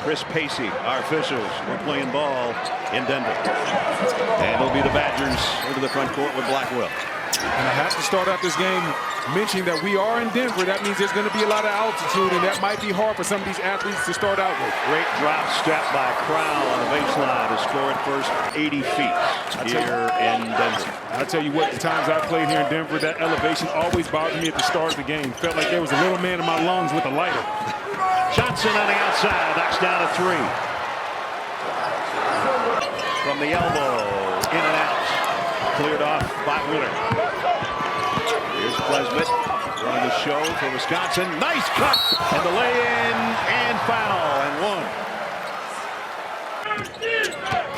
Chris Pacey, our officials. We're playing ball in Denver. And it'll be the Badgers into the front court with Blackwell. And I have to start out this game mentioning that we are in Denver. That means there's going to be a lot of altitude, and that might be hard for some of these athletes to start out with. Great drop step by Crowell on the baseline to score it first 80 feet here in Denver. I'll tell you what, the times I played here in Denver, that elevation always bothered me at the start of the game. Felt like there was a little man in my lungs with a lighter. Johnson on the outside, knocks down a three. From the elbow, in and out. Cleared off by Winter. Here's Klesmit running the show for Wisconsin. Nice cut, and the lay-in, and foul, and one.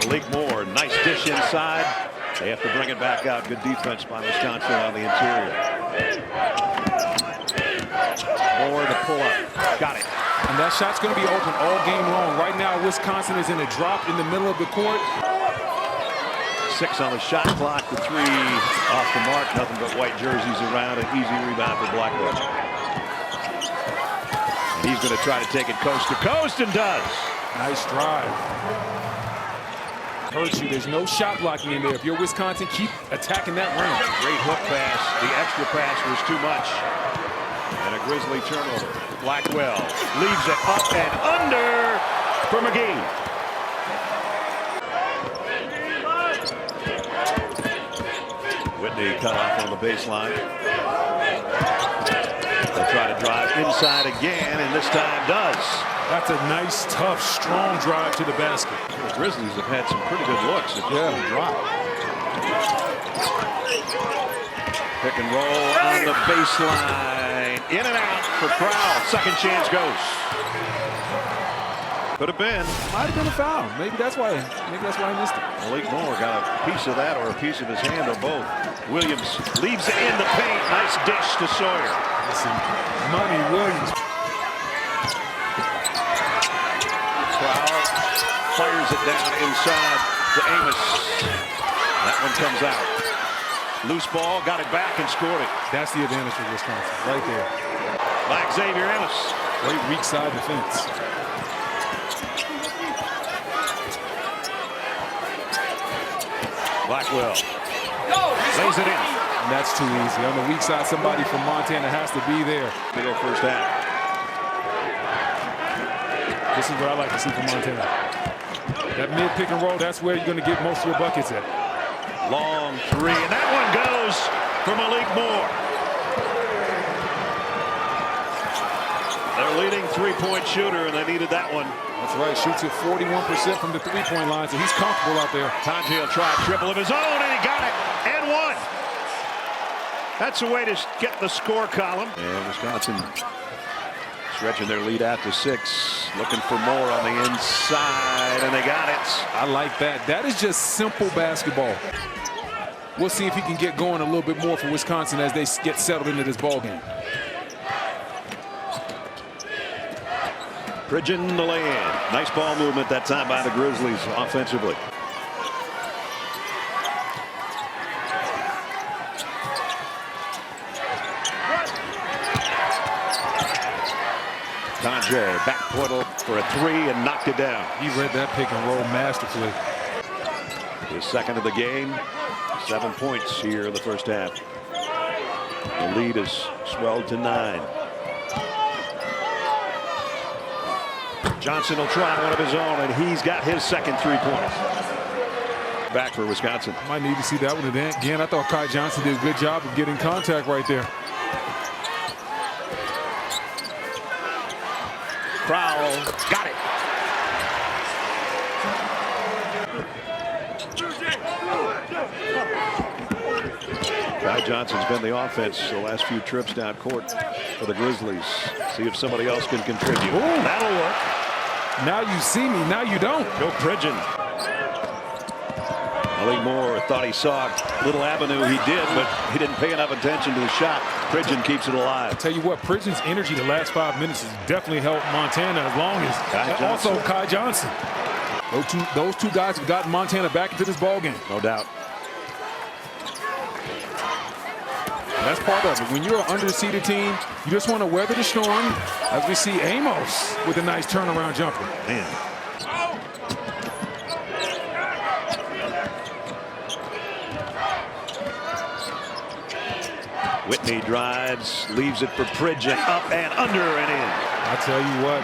Malik Moore, nice dish inside. They have to bring it back out. Good defense by Wisconsin on the interior. Moore to pull up. Got it. And that shot's going to be open all game long. Right now, Wisconsin is in a drop in the middle of the court. 6 on the shot clock. The 3 off the mark. Nothing but white jerseys around. An easy rebound for Blackwell. And he's going to try to take it coast to coast, and does. Nice drive. Hurts you. There's no shot blocking in there. If you're Wisconsin, keep attacking that rim. Great hook pass. The extra pass was too much. And a Grizzly turnover. Blackwell leaves it up and under for McGee. Whitney cut off on the baseline. They'll try to drive inside again, and this time does. That's a nice, tough, strong drive to the basket. The Grizzlies have had some pretty good looks at the drop. Pick and roll on the baseline. In and out for Crowell. Second chance goes. Could have been. Might have been a foul. Maybe that's why he missed it. Malik Moore got a piece of that or a piece of his hand or both. Williams leaves it in the paint. Nice dish to Sawyer. Listen, Money Williams. Crowell fires it down inside to Amos. That one comes out. Loose ball, got it back and scored it. That's the advantage for Wisconsin, right there. By Xavier Amos. Great weak side defense. Blackwell lays it in. And that's too easy. On the weak side, somebody from Montana has to be there. Big old first half. This is what I like to see from Montana. That mid pick and roll, that's where you're going to get most of your buckets at. Long 3, and that one goes for Malik Moore. Their leading three-point shooter, and they needed that one. That's right, shoots at 41% from the three-point line, so he's comfortable out there. Tanji will try a triple of his own, and he got it, and one. That's a way to get the score column. And Wisconsin stretching their lead out to 6, looking for more on the inside, and they got it. I like that. That is just simple basketball. We'll see if he can get going a little bit more for Wisconsin as they get settled into this ball game. Pridgeon the lay-in. Nice ball movement that time by the Grizzlies offensively. Tanji back portal for a 3 and knocked it down. He read that pick and roll masterfully. His second of the game. 7 points here in the first half. The lead is swelled to 9. Johnson will try one of his own, and he's got his second 3-pointer. Back for Wisconsin. Might need to see that one again. I thought Kai Johnson did a good job of getting contact right there. Crowell got it. Kai Johnson's been the offense the last few trips down court for the Grizzlies. See if somebody else can contribute. Ooh, that'll work. Now you see me, now you don't. Go Pridgeon. Malik Moore thought he saw a little avenue. He did, but he didn't pay enough attention to the shot. Pridgeon keeps it alive. I tell you what, Pridgeon's energy the last 5 minutes has definitely helped Montana as long as also Kai Johnson. Those two guys have gotten Montana back into this ball game. No doubt. That's part of it. When you're an underseeded team, you just want to weather the storm. As we see Amos with a nice turnaround jumper. Man. Whitney drives, leaves it for Pridgeon, up and under and in. I tell you what,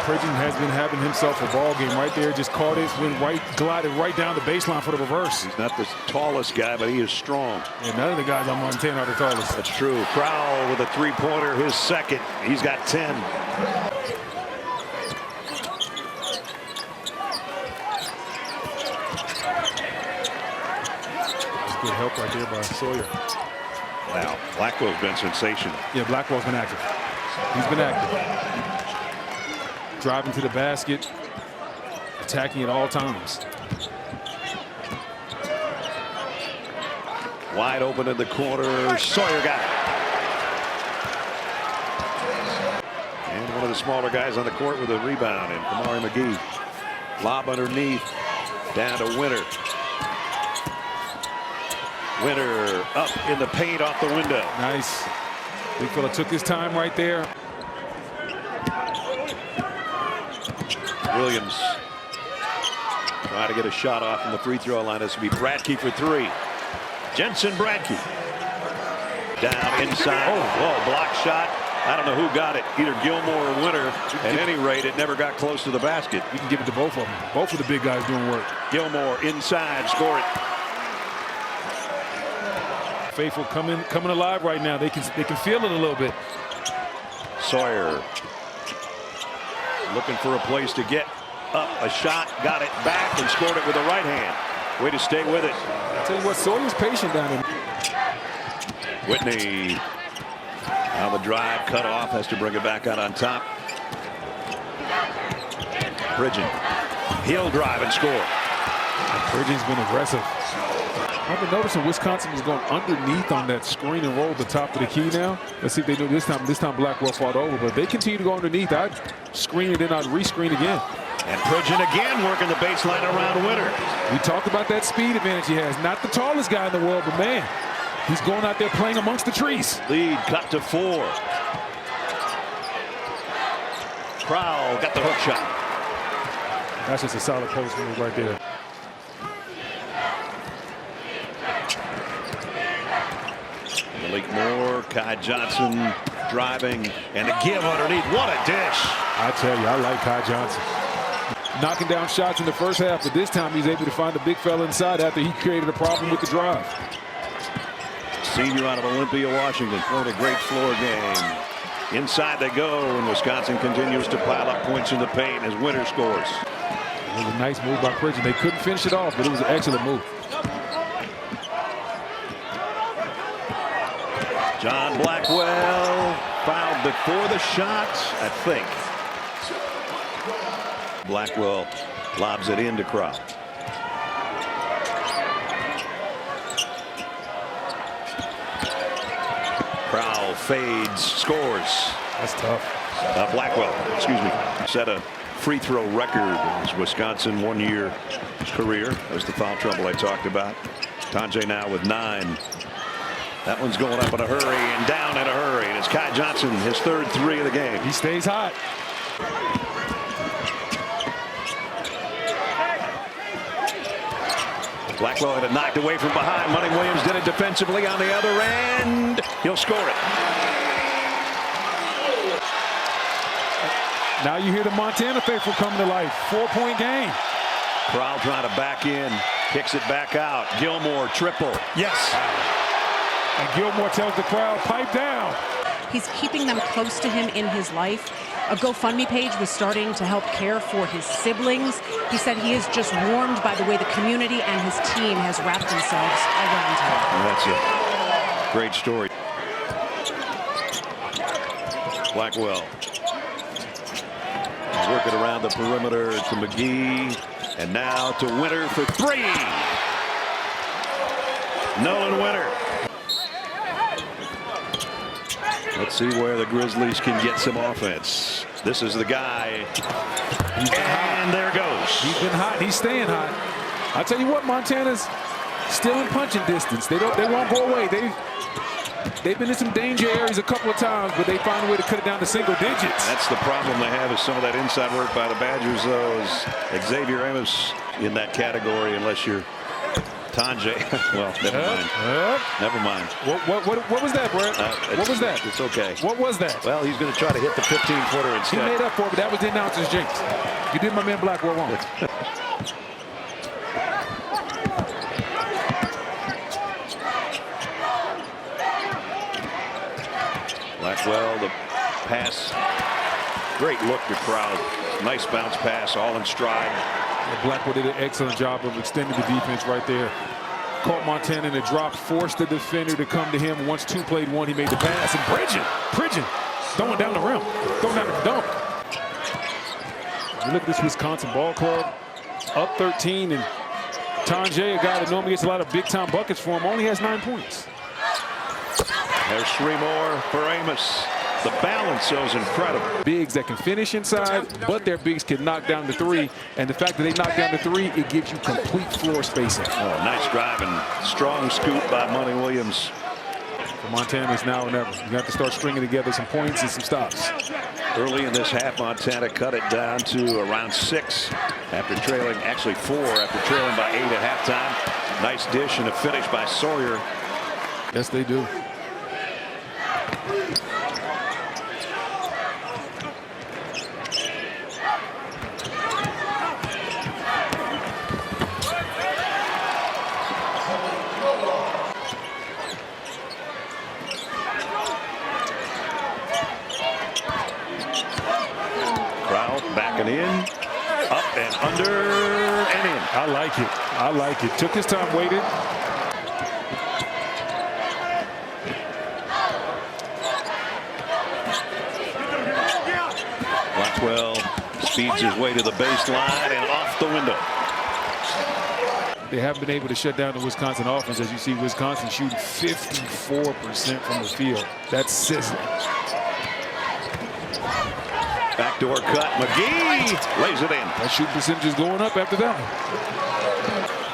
Pridgeon has been having himself a ball game right there. Just caught it, went right, glided right down the baseline for the reverse. He's not the tallest guy, but he is strong. And none of the guys on Montana are the tallest. That's true. Crowell with a three-pointer, his second. He's got 10. Good help right there by Sawyer. Wow, Blackwell's been sensational. Yeah, Blackwell's been active. He's been active. Driving to the basket, attacking at all times. Wide open in the corner. Sawyer got it. And one of the smaller guys on the court with a rebound in Kamari McGee. Lob underneath. Down to Winter. Winter up in the paint off the window. Nice. Big fella took his time right there. Williams trying to get a shot off from the free throw line. This will be Bradkey for three. Jensen Bradkey. Down inside. Oh, block shot. I don't know who got it. Either Gilmore or Winter. At any rate, it never got close to the basket. You can give it to both of them. Both of the big guys doing work. Gilmore inside, score it. Faithful coming alive right now. They can feel it a little bit. Sawyer looking for a place to get up. A shot, got it back and scored it with the right hand. Way to stay with it. I tell you what, Sawyer's patient down there. Whitney. Now the drive cut off, has to bring it back out on top. Pridgeon. He'll drive and score. Pridgeon's been aggressive. I've been noticing Wisconsin is going underneath on that screen and roll at the top of the key now. Let's see if they do this time. This time Blackwell fought over, but they continue to go underneath. I'd screen and then I'd rescreen again. And Pridgeon again working the baseline around Winter. We talked about that speed advantage he has. Not the tallest guy in the world, but man, he's going out there playing amongst the trees. Lead cut to 4. Crowell got the hook shot. That's just a solid post move right there. Malik Moore, Kai Johnson driving, and a give underneath. What a dish. I tell you, I like Kai Johnson. Knocking down shots in the first half, but this time he's able to find the big fella inside after he created a problem with the drive. Senior out of Olympia, Washington, playing a great floor game. Inside they go, and Wisconsin continues to pile up points in the paint as Winter scores. It was a nice move by Pridgeon. They couldn't finish it off, but it was an excellent move. John Blackwell fouled before the shot, I think. Blackwell lobs it into Crowell. Crowell fades, scores. That's tough. Blackwell, excuse me, set a free throw record in his Wisconsin one-year career. That was the foul trouble I talked about. Tonje now with 9. That one's going up in a hurry and down in a hurry. And it's Kai Johnson, his third 3 of the game. He stays hot. Blackwell had it knocked away from behind. Money Williams did it defensively on the other end. He'll score it. Now you hear the Montana faithful coming to life. 4-point game. Crowell trying to back in. Kicks it back out. Gilmore triple. Yes. And Gilmore tells the crowd, pipe down. He's keeping them close to him in his life. A GoFundMe page was starting to help care for his siblings. He said he is just warmed by the way the community and his team has wrapped themselves around him. Well, that's a great story. Blackwell working around the perimeter to McGee, and now to Winter for 3. Nolan Winter. Let's see where the Grizzlies can get some offense. This is the guy. And there goes. He's been hot. He's staying hot. I'll tell you what, Montana's still in punching distance. They won't go away. They've been in some danger areas a couple of times, but they find a way to cut it down to single digits. That's the problem they have, is some of that inside work by the Badgers, though, is Xavier Amos in that category, unless you're Tonje. Well, never mind. Never mind. What was that, Brett? What was that? It's okay. What was that? Well, he's going to try to hit the 15-footer He instead. made up for it, but that was the announcer's jinx. You did my man Blackwell wrong. Blackwell, the pass. Great look to Crowd. Nice bounce pass, all in stride. Blackwell did an excellent job of extending the defense right there. Caught Montana in a drop, forced the defender to come to him. Once 2 played 1, he made the pass. And Pridgeon, throwing down the rim, throwing down the dunk. You look at this Wisconsin ball club, up 13, and Tonje, a guy that normally gets a lot of big-time buckets for him, only has 9 points. There's 3 more for Amos. The balance is incredible. Bigs that can finish inside, but their bigs can knock down the 3. And the fact that they knock down the 3, it gives you complete floor spacing. Oh, nice drive and strong scoop by Monty Williams. For Montana, it's now or never. You have to start stringing together some points and some stops. Early in this half, Montana cut it down to around 6 after trailing, actually 4 after trailing by 8 at halftime. Nice dish and a finish by Sawyer. Yes, they do. Backing in, up and under and in. I like it. I like it. Took his time, waited. Blackwell speeds his way to the baseline and off the window. They haven't been able to shut down the Wisconsin offense. As you see, Wisconsin shooting 54% from the field. That's sizzling. Backdoor cut. McGee lays it in. That shooting percentage is going up after that.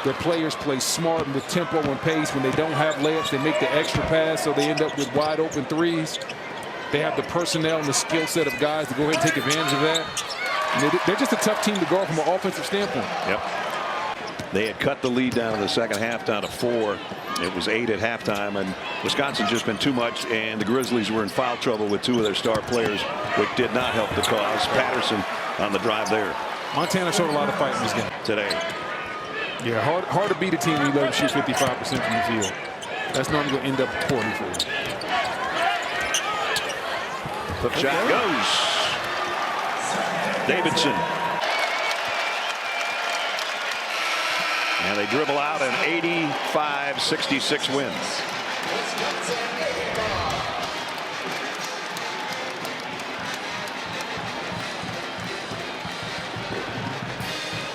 Their players play smart with tempo and pace. When they don't have layups, they make the extra pass, so they end up with wide open 3s. They have the personnel and the skill set of guys to go ahead and take advantage of that. And they're just a tough team to guard from an offensive standpoint. Yep. They had cut the lead down in the second half down to 4. It was 8 at halftime, and Wisconsin's just been too much, and the Grizzlies were in foul trouble with 2 of their star players, which did not help the cause. Patterson on the drive there. Montana showed a lot of fight in this game today. Yeah, hard to beat a team when you let them shoot 55% from the field. That's normally going to end up poorly for you. Hook shot goes. Davidson. And they dribble out an 85-66 win.